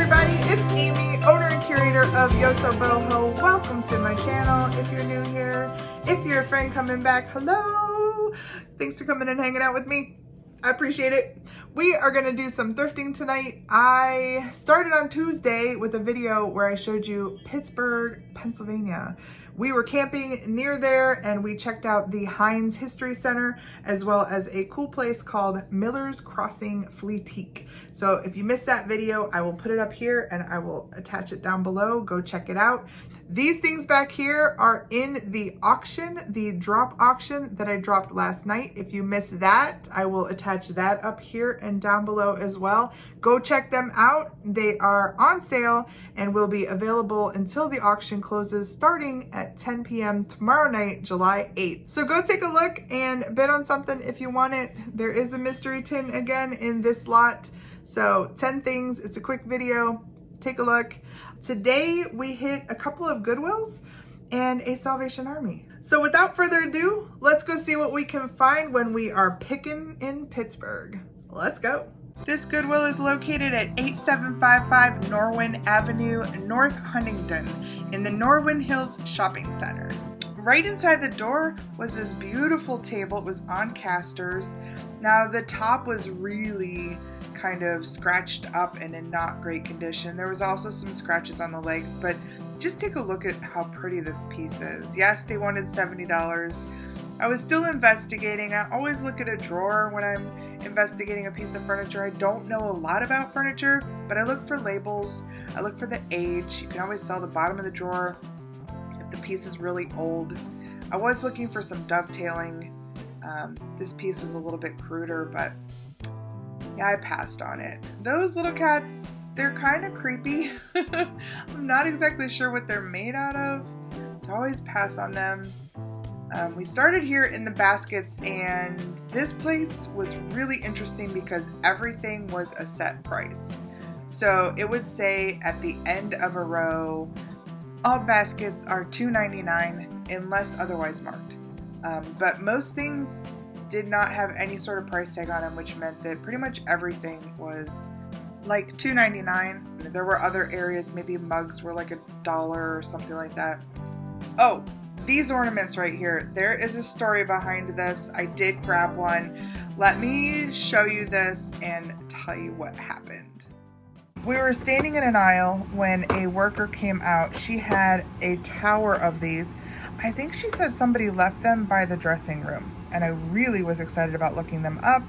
everybody, it's Amy, owner and curator of YosoBoho. Welcome to my channel. If you're new here, if you're a friend coming back, hello. Thanks for coming and hanging out with me. I appreciate it. We are going to do some thrifting tonight. I started on Tuesday with a video where I showed you Pittsburgh, Pennsylvania. We were camping near there and we checked out the Heinz History Center as well as a cool place called Miller's Crossing Fleatique. So if you missed that video, I will put it up here and I will attach it down below. Go check it out. These things back here are in the auction, the drop auction that I dropped last night. If you missed that, I will attach that up here and down below as well. Go check them out. They are on sale and will be available until the auction closes starting at 10 p.m. tomorrow night, July 8th. So go take a look and bid on something if you want it. There is a mystery tin again in this lot. So 10 things, it's a quick video. Take a look. Today we hit a couple of Goodwills and a Salvation Army. So without further ado, let's go see what we can find when we are picking in Pittsburgh. Let's go. This Goodwill is located at 8755 Norwin Avenue, North Huntington in the Norwin Hills Shopping Center. Right inside the door was this beautiful table. It was on casters. Now the top was really kind of scratched up and in not great condition. There was also some scratches on the legs, but just take a look at how pretty this piece is. Yes, they wanted $70. I was still investigating. I always look at a drawer when I'm investigating a piece of furniture. I don't know a lot about furniture, but I look for labels. I look for the age. You can always tell the bottom of the drawer if the piece is really old. I was looking for some dovetailing. This piece was a little bit cruder, but yeah, I passed on it. Those little cats, they're kind of creepy. I'm not exactly sure what they're made out of, so I always pass on them. We started here in the baskets, and this place was really interesting because everything was a set price. So it would say at the end of a row, all baskets are $2.99 unless otherwise marked. But most things did not have any sort of price tag on them, which meant that pretty much everything was like $2.99. There were other areas, maybe mugs were like $1 or something like that. Oh, these ornaments right here. There is a story behind this. I did grab one. Let me show you this and tell you what happened. We were standing in an aisle when a worker came out. She had a tower of these. I think she said somebody left them by the dressing room. And I really was excited about looking them up.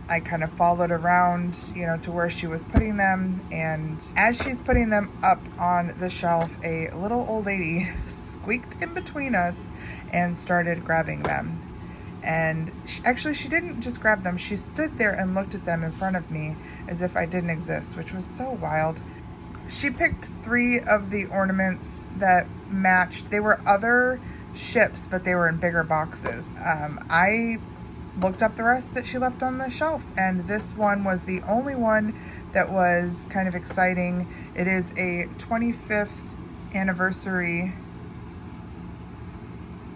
I kind of followed around, to where she was putting them. And as she's putting them up on the shelf, a little old lady squeaked in between us and started grabbing them. And she didn't just grab them. She stood there and looked at them in front of me as if I didn't exist, which was so wild. She picked 3 of the ornaments that matched. They were other ships, but they were in bigger boxes. I looked up the rest that she left on the shelf, and this one was the only one that was kind of exciting. It is a 25th anniversary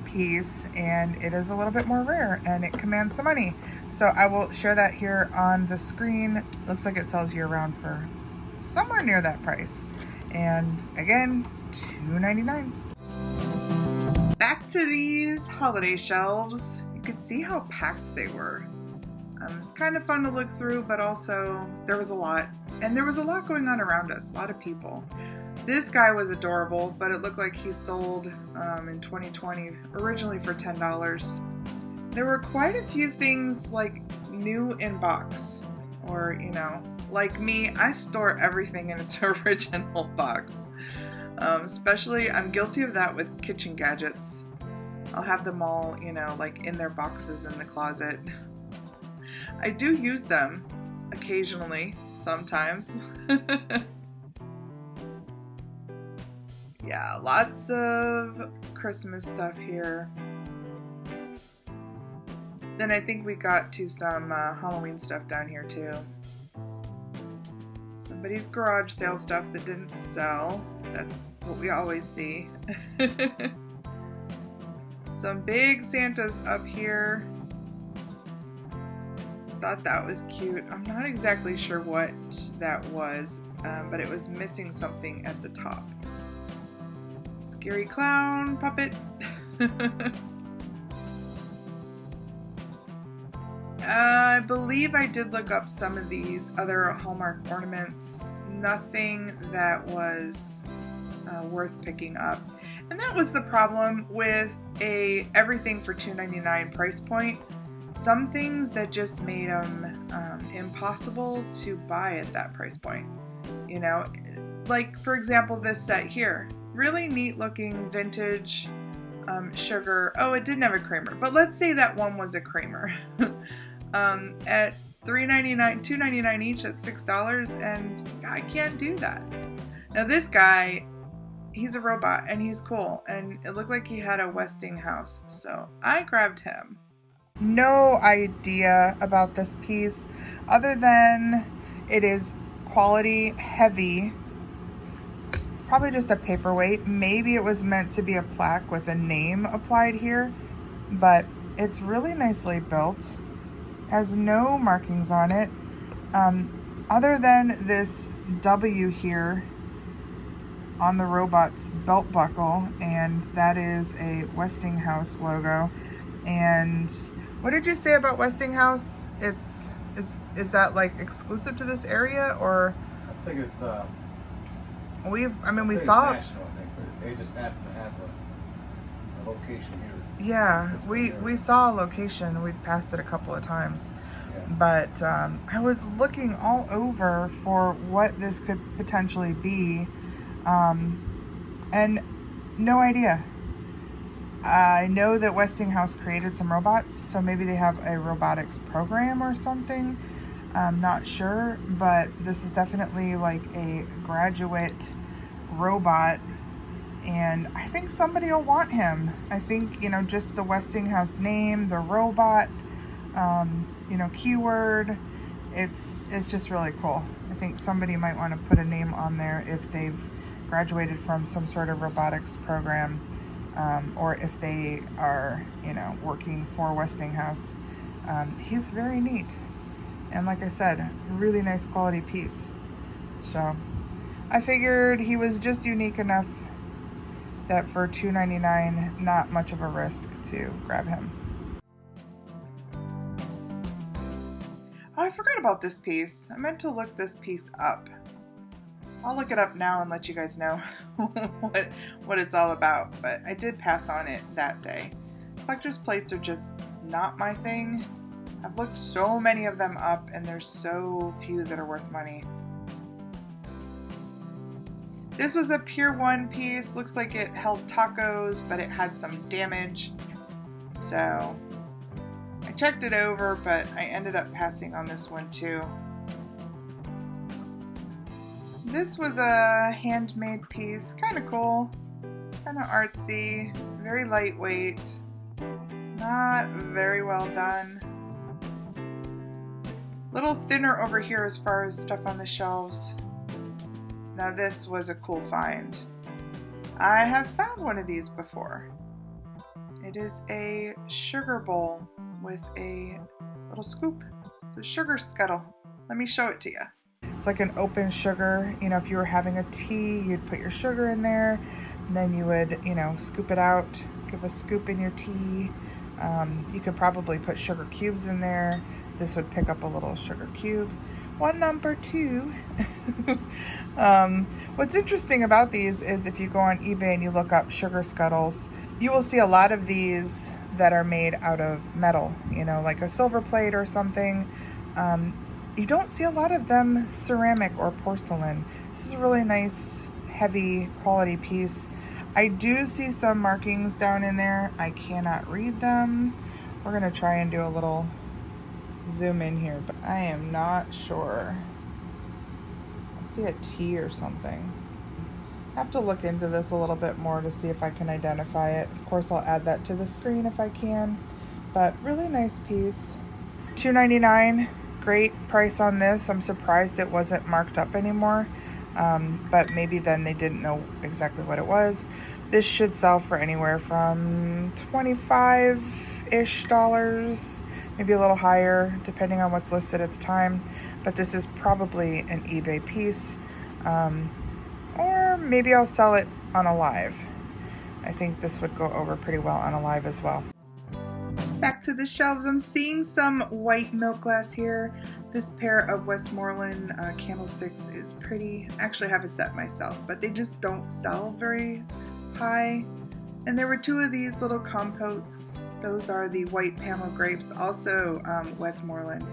piece, and it is a little bit more rare, and it commands some money. So I will share that here on the screen. Looks like it sells year-round for somewhere near that price. And again, $2.99. Back to these holiday shelves. You could see how packed they were. It's kind of fun to look through, but also there was a lot. And there was a lot going on around us, a lot of people. This guy was adorable, but it looked like he sold in 2020, originally for $10. There were quite a few things like new in box, or, like me, I store everything in its original box. Especially, I'm guilty of that with kitchen gadgets. I'll have them all, like in their boxes in the closet. I do use them occasionally, sometimes. Yeah, lots of Christmas stuff here. Then I think we got to some Halloween stuff down here too. Somebody's garage sale stuff that didn't sell. That's what we always see. Some big Santas up here. Thought that was cute. I'm not exactly sure what that was. but it was missing something at the top. Scary clown puppet. I believe I did look up some of these other Hallmark ornaments. Nothing that was worth picking up. And that was the problem with a everything for $2.99 price point. Some things that just made them impossible to buy at that price point. You know, like for example, this set here. Really neat looking vintage sugar. Oh, it didn't have a Kramer, but let's say that one was a Kramer. At $3.99, $2.99 each at $6, and I can't do that. Now this guy, he's a robot and he's cool, and it looked like he had a Westinghouse, so I grabbed him. No idea about this piece other than it is quality heavy. It's probably just a paperweight. Maybe it was meant to be a plaque with a name applied here, but it's really nicely built. Has no markings on it other than this W here on the robot's belt buckle, and that is a Westinghouse logo. And what did you say about Westinghouse? Is that like exclusive to this area, or? I think it's we saw national, I think, but they just happen to have a location here. Yeah, we saw a location. We've passed it a couple of times. Yeah. But I was looking all over for what this could potentially be, and no idea. I know that Westinghouse created some robots, so maybe they have a robotics program or something. I'm not sure, but this is definitely like a graduate robot. And I think somebody will want him. I think, you know, just the Westinghouse name, the robot, you know, keyword, it's just really cool. I think somebody might want to put a name on there if they've graduated from some sort of robotics program, or if they are, you know, working for Westinghouse. He's very neat. And like I said, really nice quality piece. So I figured he was just unique enough that for $2.99, not much of a risk to grab him. Oh, I forgot about this piece. I meant to look this piece up. I'll look it up now and let you guys know what it's all about, but I did pass on it that day. Collector's plates are just not my thing. I've looked so many of them up, and there's so few that are worth money. This was a Pier 1 piece. Looks like it held tacos, but it had some damage. So I checked it over, but I ended up passing on this one too. This was a handmade piece. Kind of cool. Kind of artsy. Very lightweight. Not very well done. Little thinner over here as far as stuff on the shelves. Now this was a cool find. I have found one of these before. It is a sugar bowl with a little scoop. It's a sugar scuttle. Let me show it to you. It's like an open sugar. You know, if you were having a tea, you'd put your sugar in there, and then you would, you know, scoop it out, give a scoop in your tea. You could probably put sugar cubes in there. This would pick up a little sugar cube. One number two. What's interesting about these is if you go on eBay and you look up sugar scuttles, you will see a lot of these that are made out of metal, you know, like a silver plate or something. You don't see a lot of them ceramic or porcelain. This is a really nice, heavy quality piece. I do see some markings down in there. I cannot read them. We're gonna try and do a little zoom in here, but I am not sure. I see a T or something. I have to look into this a little bit more to see if I can identify it. Of course, I'll add that to the screen if I can, but really nice piece. $2.99, great price on this. I'm surprised it wasn't marked up anymore, but maybe then they didn't know exactly what it was. This should sell for anywhere from $25-ish, maybe a little higher depending on what's listed at the time, but this is probably an eBay piece. Or maybe I'll sell it on a live. I think this would go over pretty well on a live as well. Back to the shelves, I'm seeing some white milk glass here. This pair of Westmoreland candlesticks is pretty. I actually have a set myself, but they just don't sell very high. And there were two of these little compotes. Those are the white Pamela grapes, also Westmoreland,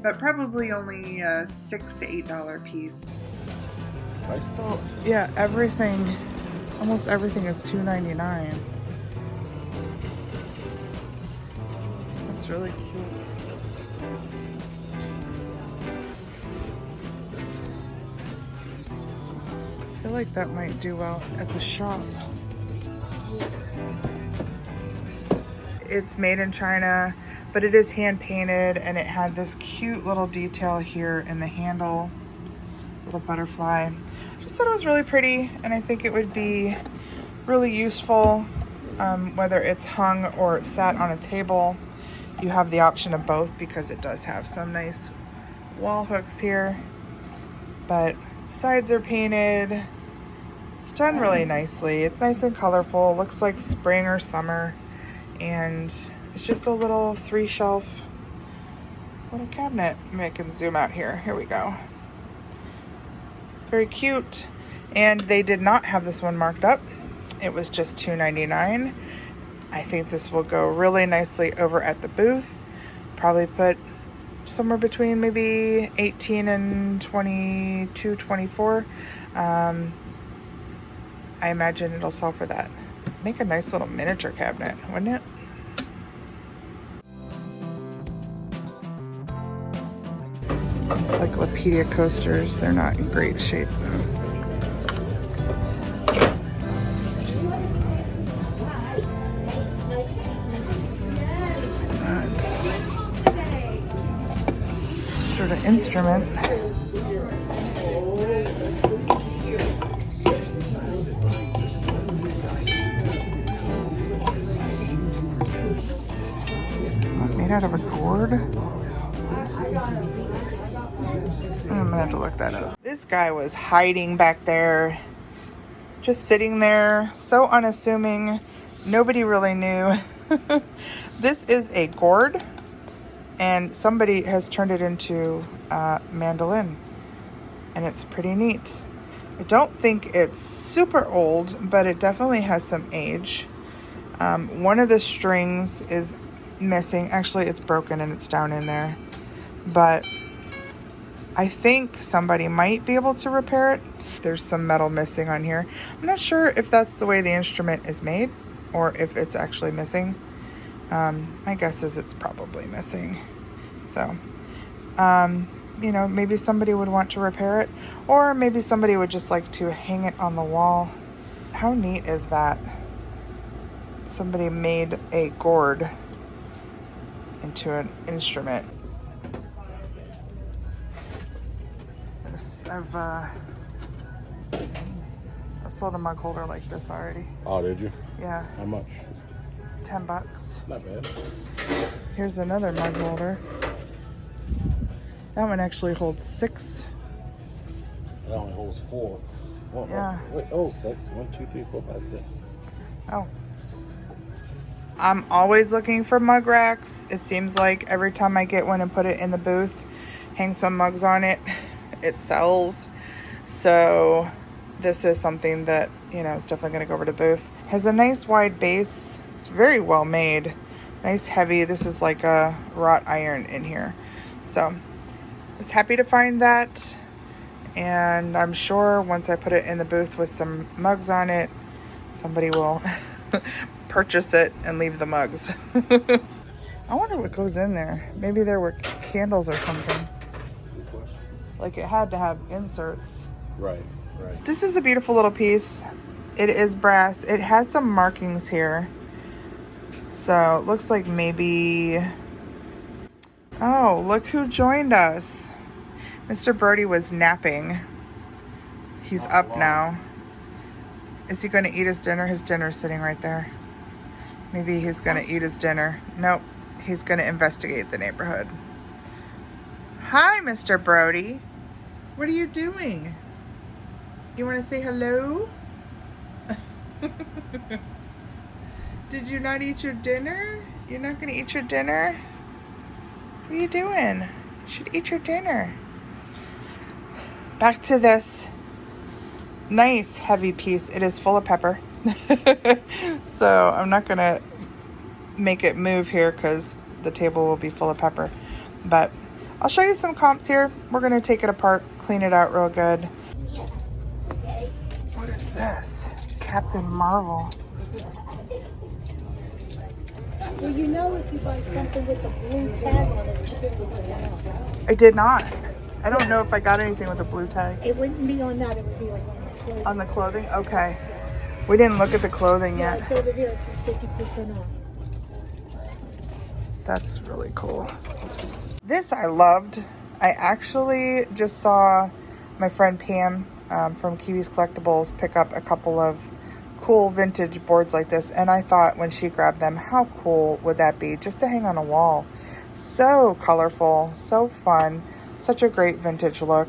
but probably only a $6 to $8 piece. So yeah, everything, almost everything is $2.99. That's really cute. I feel like that might do well at the shop. It's made in China, but it is hand painted, and it had this cute little detail here in the handle, little butterfly. Just thought it was really pretty, and I think it would be really useful, whether it's hung or sat on a table. You have the option of both because it does have some nice wall hooks here, but sides are painted. It's done really nicely. It's nice and colorful. Looks like spring or summer, and it's just a little 3-shelf little cabinet. I can zoom out here. Here we go. Very cute. And they did not have this one marked up. It was just $2.99. I think this will go really nicely over at the booth. Probably put somewhere between maybe 18 and 22, 24. I imagine it'll sell for that. Make a nice little miniature cabinet, wouldn't it? Encyclopedia coasters. They're not in great shape though. It's not sort of instrument. Made out of a gourd? I'm gonna have to look that up. This guy was hiding back there, just sitting there, so unassuming. Nobody really knew. This is a gourd, and somebody has turned it into a mandolin, and it's pretty neat. I don't think it's super old, but it definitely has some age. One of the strings is missing. Actually, it's broken and it's down in there, but I think somebody might be able to repair it. There's some metal missing on here. I'm not sure if that's the way the instrument is made or if it's actually missing. My guess is it's probably missing. So, you know, maybe somebody would want to repair it, or maybe somebody would just like to hang it on the wall. How neat is that? Somebody made a gourd into an instrument. I sold a mug holder like this already. Oh, did you? Yeah. How much? $10. Not bad. Here's another mug holder. That one actually holds 6. It only holds 4. Oh, yeah. Wait, oh, 6. 1, 2, 3, 4, 5, 6. Oh. I'm always looking for mug racks. It seems like every time I get one and put it in the booth, hang some mugs on it, it sells. So this is something that, you know, is definitely going to go over to booth. Has a nice wide base. It's very well made. Nice heavy. This is like a wrought iron in here. So I was happy to find that. And I'm sure once I put it in the booth with some mugs on it, somebody will purchase it and leave the mugs. I wonder what goes in there. Maybe there were candles or something. Like it had to have inserts. Right. This is a beautiful little piece. It is brass. It has some markings here. So it looks like maybe... Oh, look who joined us. Mr. Brody was napping. He's up now. Is he going to eat his dinner? His dinner's sitting right there. Maybe he's going to eat his dinner. Nope. He's going to investigate the neighborhood. Hi, Mr. Brody. What are you doing? You want to say hello? Did you not eat your dinner? You're not going to eat your dinner? What are you doing? You should eat your dinner. Back to this nice heavy piece. It is full of pepper. So I'm not going to make it move here because the table will be full of pepper. But I'll show you some comps here. We're going to take it apart, clean it out real good. What is this? Captain Marvel. Well, you know, if you buy something with a blue tag on it, it's 50% off. I did not. I don't know if I got anything with a blue tag. It wouldn't be on that, it would be like on the clothing. On the clothing? Okay. We didn't look at the clothing yet. Yeah, it's over here, it's 50% off. That's really cool. This I loved. I actually just saw my friend Pam from Kiwi's Collectibles pick up a couple of cool vintage boards like this, and I thought when she grabbed them, how cool would that be just to hang on a wall? So colorful, so fun, such a great vintage look.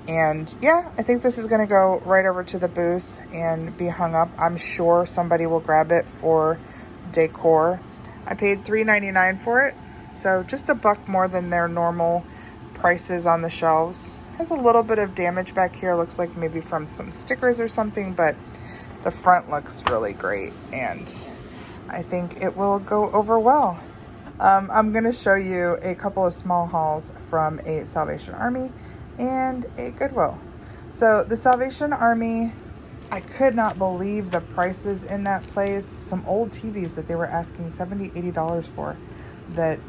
And yeah, I think this is going to go right over to the booth and be hung up. I'm sure somebody will grab it for decor. I paid $3.99 for it, so just $1 more than their normal prices on the shelves. Has a little bit of damage back here, looks like maybe from some stickers or something, but the front looks really great, and I think it will go over well. I'm going to show you a couple of small hauls from a Salvation Army and a Goodwill. So the Salvation Army, I could not believe the prices in that place. Some old TVs that they were asking $70, $80 for. That,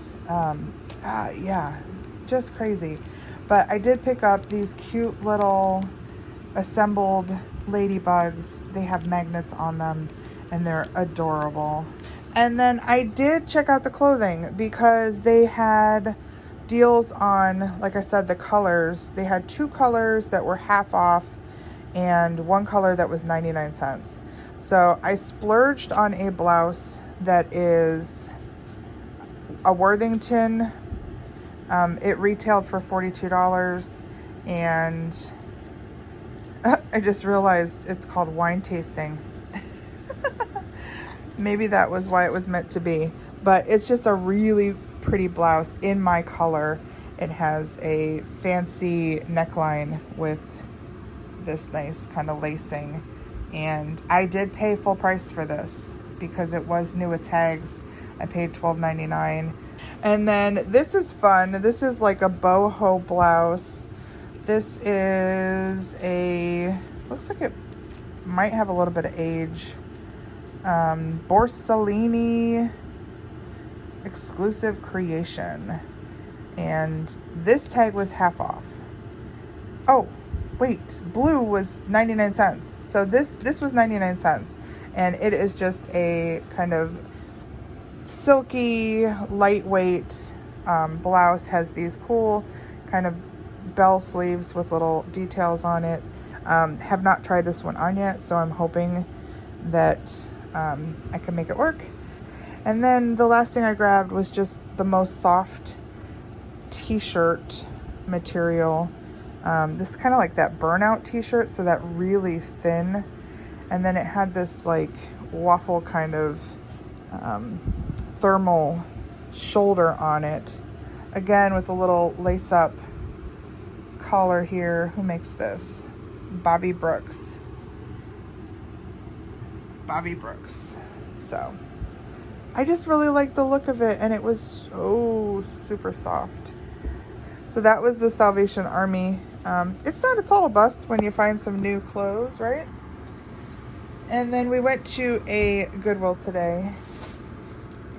yeah, just crazy. But I did pick up these cute little assembled ladybugs. They have magnets on them and they're adorable. And then I did check out the clothing because they had deals on, like I said, the colors. They had 2 colors that were half off and 1 color that was 99 cents. So I splurged on a blouse that is a Worthington. It retailed for $42, and I just realized it's called wine tasting. Maybe that was why it was meant to be, but it's just a really pretty blouse in my color. It has a fancy neckline with this nice kind of lacing, and I did pay full price for this because it was new with tags. I paid $12.99. And then this is fun. This is like a boho blouse. This is a, looks like it might have a little bit of age. Borsellini exclusive creation. And this tag was half off. Oh, wait, blue was 99 cents. So this was 99 cents. And it is just a kind of silky, lightweight blouse. Has these cool kind of bell sleeves with little details on it. Have not tried this one on yet, so I'm hoping that I can make it work. And then the last thing I grabbed was just the most soft t-shirt material. This is kind of like that burnout t-shirt, so that really thin. And then it had this like waffle kind of thermal shoulder on it. Again, with a little lace-up collar here. Who makes this? Bobby Brooks. Bobby Brooks. So I just really like the look of it, and it was so super soft. So that was the Salvation Army. It's not a total bust when you find some new clothes, right? And then we went to a Goodwill today,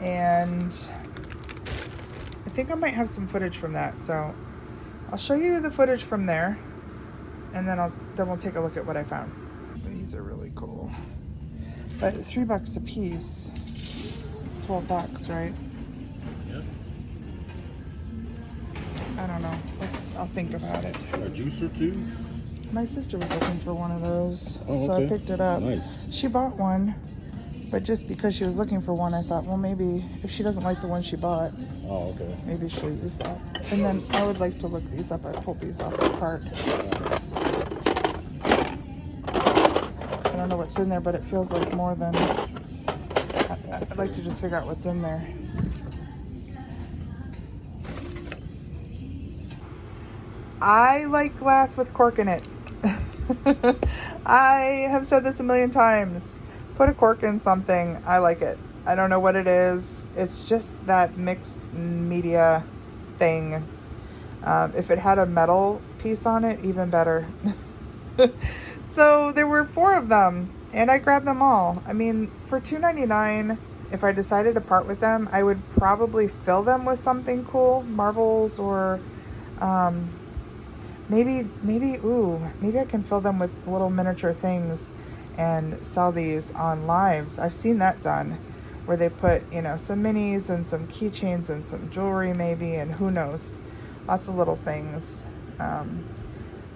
and I think I might have some footage from that, so I'll show you the footage from there, and then we'll take a look at what I found. These are really cool, but $3 a piece. It's $12, right? Yeah. I don't know. I'll think about it. A juice or two? My sister was looking for one of those, Oh, so okay. I picked it up. Nice. She bought one, but just because she was looking for one, I thought, well, maybe if she doesn't like the one she bought, Oh, okay. maybe she'll use that. And then I would like to look these up. I pulled these off the cart. don't know what's in there, but it feels like more than... I'd like to just figure out what's in there. I like glass with cork in it. I have said this a million times. Put a cork in something. I like it. I don't know what it is. It's just that mixed media thing. If it had a metal piece on it, even better. So there were 4 of them, and I grabbed them all. I mean, for $2.99, if I decided to part with them, I would probably fill them with something cool, marbles, or maybe I can fill them with little miniature things and sell these on lives. I've seen that done, where they put, you know, some minis and some keychains and some jewelry maybe, and who knows, lots of little things.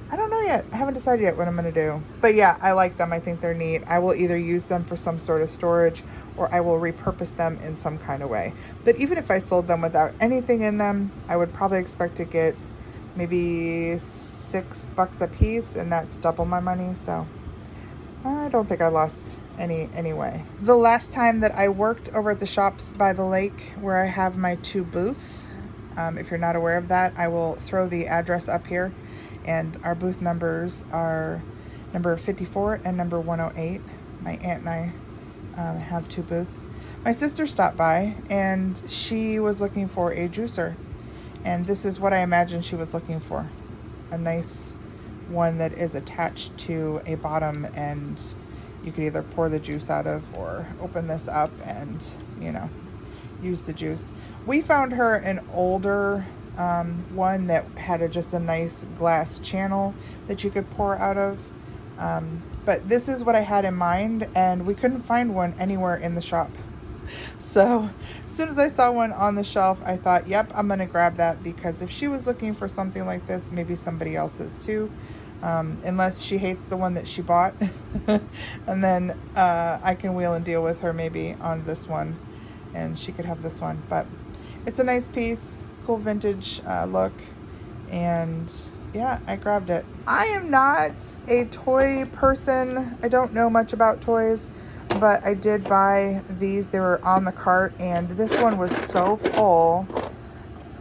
I don't know yet. I haven't decided yet what I'm going to do. But yeah, I like them. I think they're neat. I will either use them for some sort of storage, or I will repurpose them in some kind of way. But even if I sold them without anything in them, I would probably expect to get maybe $6 a piece, and that's double my money. So I don't think I lost any anyway. The last time that I worked over at the shops by the lake, where I have my 2 booths, if you're not aware of that, I will throw the address up here. And our booth numbers are number 54 and number 108. My aunt and I have 2 booths. My sister stopped by, and she was looking for a juicer. And this is what I imagine she was looking for. A nice one that is attached to a bottom, and you could either pour the juice out of or open this up and, you know, use the juice. We found her an older one that had just a nice glass channel that you could pour out of. But this is what I had in mind, and we couldn't find one anywhere in the shop. So as soon as I saw one on the shelf, I thought, yep, I'm going to grab that, because if she was looking for something like this, maybe somebody else is too. Unless she hates the one that she bought. And then I can wheel and deal with her maybe on this one, and she could have this one. But it's a nice piece, cool vintage look, and yeah, I grabbed it. I am not a toy person. I don't know much about toys, but I did buy these. They were on the cart, and this one was so full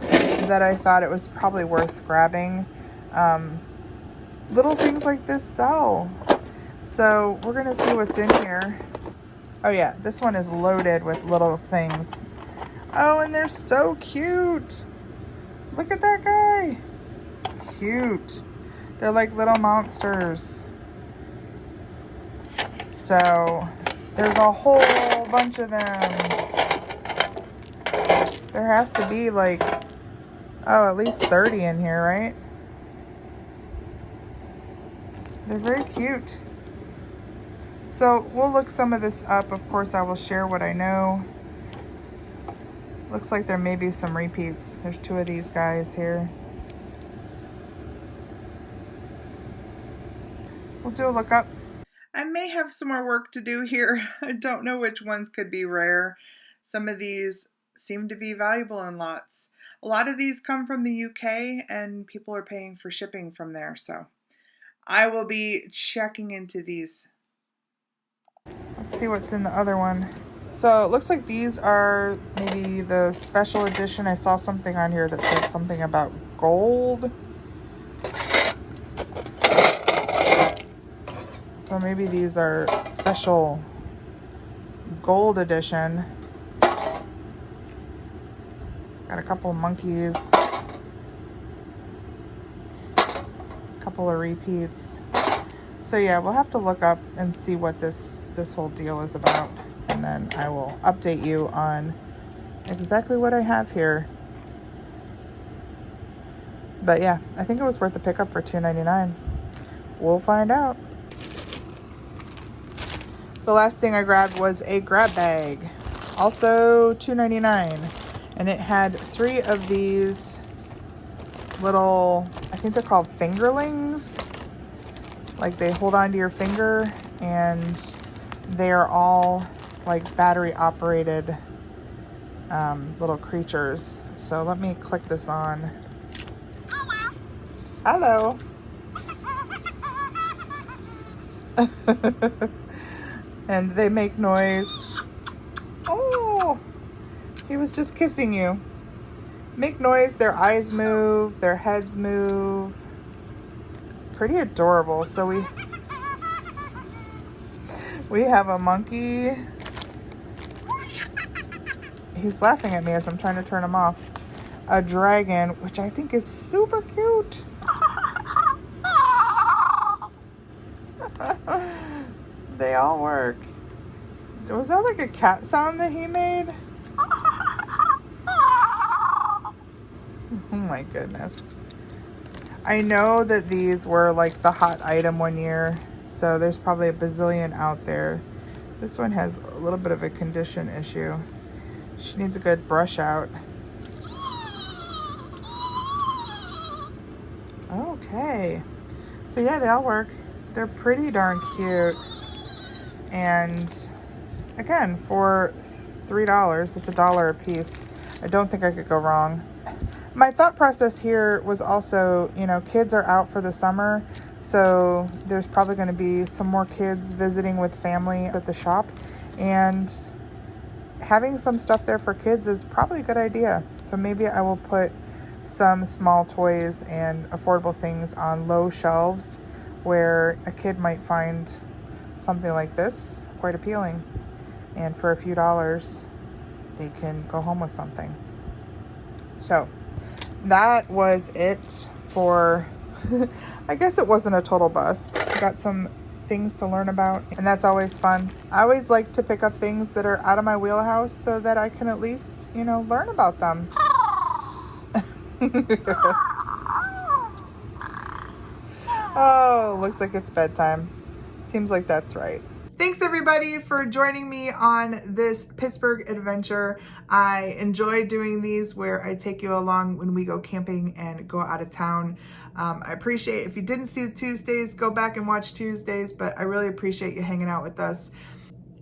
that I thought it was probably worth grabbing. Little things like this sell. So we're gonna see what's in here. Oh yeah, this one is loaded with little things. Oh, and they're so cute. Look at that guy. Cute. They're like little monsters. So there's a whole bunch of them. There has to be like, oh, at least 30 in here, right? They're very cute. So we'll look some of this up. Of course, I will share what I know. Looks like there may be some repeats. There's 2 of these guys here. We'll do a look up. I may have some more work to do here. I don't know which ones could be rare. Some of these seem to be valuable in lots. A lot of these come from the UK, and people are paying for shipping from there. So I will be checking into these. Let's see what's in the other one. So it looks like these are maybe the special edition. I saw something on here that said something about gold. So maybe these are special gold edition. Got a couple monkeys. A couple of repeats. So yeah, we'll have to look up and see what this whole deal is about. And then I will update you on exactly what I have here. But yeah, I think it was worth the pickup for $2.99. We'll find out. The last thing I grabbed was a grab bag. Also $2.99. And it had 3 of these little, I think they're called Fingerlings. Like they hold onto your finger, and they are all like battery operated little creatures. So let me click this on. Hello. And they make noise. Oh, he was just kissing you. Make noise, their eyes move, their heads move. Pretty adorable. So we have a monkey. He's laughing at me as I'm trying to turn him off. A dragon, which I think is super cute. They all work. Was that like a cat sound that he made? Oh my goodness. I know that these were like the hot item one year, so there's probably a bazillion out there. This one has a little bit of a condition issue. She needs a good brush out. Okay. So yeah, they all work. They're pretty darn cute. And again, for $3, it's $1 a piece. I don't think I could go wrong. My thought process here was also, you know, kids are out for the summer, so there's probably going to be some more kids visiting with family at the shop, and having some stuff there for kids is probably a good idea. So maybe I will put some small toys and affordable things on low shelves where a kid might find something like this quite appealing, and for a few dollars they can go home with something. So that was it for I guess it wasn't a total bust. I got some things to learn about, and that's always fun. I always like to pick up things that are out of my wheelhouse so that I can at least, you know, learn about them. Oh, looks like it's bedtime. Seems like that's right. Thanks everybody for joining me on this Pittsburgh adventure. I enjoy doing these where I take you along when we go camping and go out of town. I appreciate, if you didn't see the Tuesdays, go back and watch Tuesdays, but I really appreciate you hanging out with us.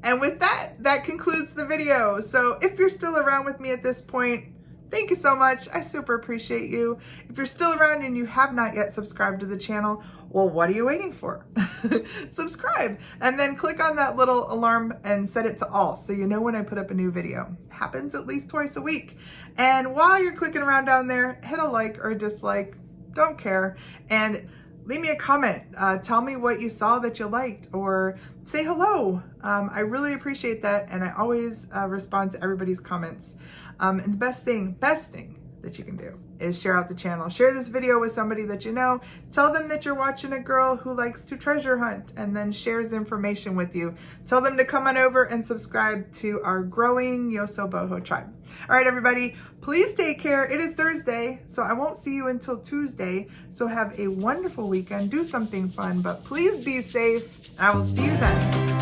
And with that, that concludes the video. So if you're still around with me at this point, thank you so much. I super appreciate you. If you're still around and you have not yet subscribed to the channel, well, what are you waiting for? Subscribe and then click on that little alarm and set it to all so you know when I put up a new video. It happens at least twice a week. And while you're clicking around down there, hit a like or a dislike, don't care, and leave me a comment. Tell me what you saw that you liked, or say hello. I really appreciate that, and I always respond to everybody's comments. And the best thing that you can do is share out the channel. Share this video with somebody that you know. Tell them that you're watching a girl who likes to treasure hunt and then shares information with you. Tell them to come on over and subscribe to our growing YosoBoho tribe. All right, everybody, please take care. It is Thursday, so I won't see you until Tuesday. So have a wonderful weekend. Do something fun, but please be safe. I will see you then.